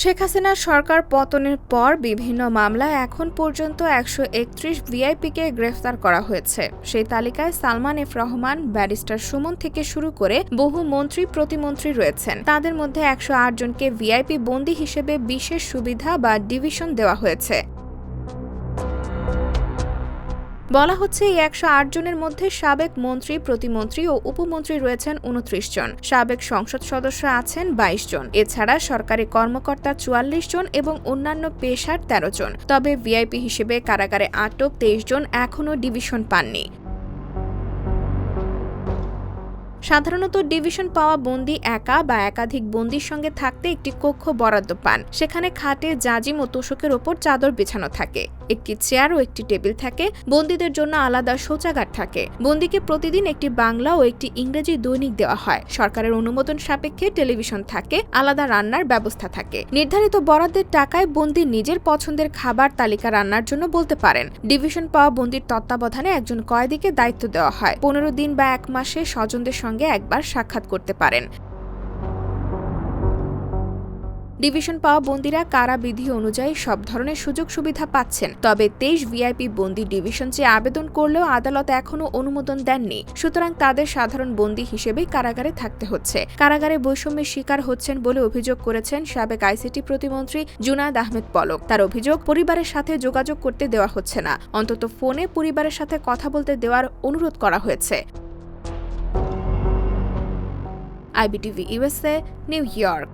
শেখ হাসিনার সরকার পতনের পর বিভিন্ন মামলায় এখন পর্যন্ত ১৩১ ভিআইপিকে গ্রেফতার করা হয়েছে। সেই তালিকায় সালমান এফ রহমান, ব্যারিস্টার সুমন থেকে শুরু করে বহু মন্ত্রী প্রতিমন্ত্রী রয়েছেন। তাদের মধ্যে ১০৮ জনকে ভিআইপি বন্দী হিসেবে বিশেষ সুবিধা বা ডিভিশন দেওয়া হয়েছে। বলা হচ্ছে এই ১০৮ জনের মধ্যে সাবেক মন্ত্রী, প্রতিমন্ত্রী ও উপমন্ত্রী রয়েছেন ২৯ জন, সাবেক সংসদ সদস্য আছেন ২২ জন, এছাড়া সরকারি কর্মকর্তা ৪৪ জন এবং অন্যান্য পেশার ১৩ জন। তবে ভিআইপি হিসেবে কারাগারে আটক ২৩ জন এখনও ডিভিশন পাননি। সাধারণত ডিভিশন পাওয়া বন্দী একা বা একাধিক বন্দীর সঙ্গে থাকতে একটি কক্ষ বরাদ্দ পান। সেখানে খাটে, জাজিম ও তোশকের ওপর চাদর বিছানো থাকে, একটি চেয়ার ও একটি টেবিল থাকে, বন্দীদের জন্য আলাদা শৌচাগার থাকে। বন্দীকে প্রতিদিন একটি বাংলা ও একটি ইংরেজি দৈনিক দেওয়া হয়। সরকারের অনুমোদন সাপেক্ষে টেলিভিশন থাকে, আলাদা রান্নার ব্যবস্থা থাকে। নির্ধারিত বরাদ্দের টাকায় বন্দী নিজের পছন্দের খাবার তালিকা রান্নার জন্য বলতে পারেন। ডিভিশন পাওয়া বন্দীর তত্ত্বাবধানে একজন কয়েদিকে দায়িত্ব দেওয়া হয়। ১৫ দিন বা ১ মাসে স্বজনদের সঙ্গে একবার সাক্ষাৎ করতে পারেন। ডিভিশন পাওয়া বন্দীরা কারা বিধি অনুযায়ী সব ধরনের সুযোগ সুবিধা পাচ্ছেন। তবে ২৩ ভিআইপি বন্দী ডিভিশন চেয়ে আবেদন করলেও আদালত এখনও অনুমোদন দেননি। সুতরাং তাদের সাধারণ বন্দী হিসেবেই কারাগারে থাকতে হচ্ছে। কারাগারে বৈষম্যের শিকার হচ্ছেন বলে অভিযোগ করেছেন সাবেক আইসিটি প্রতিমন্ত্রী জুনায়েদ আহমেদ পলক। তার অভিযোগ, পরিবারের সাথে যোগাযোগ করতে দেওয়া হচ্ছে না, অন্তত ফোনে পরিবারের সাথে কথা বলতে দেওয়ার অনুরোধ করা হয়েছে। IBTV USA, new York.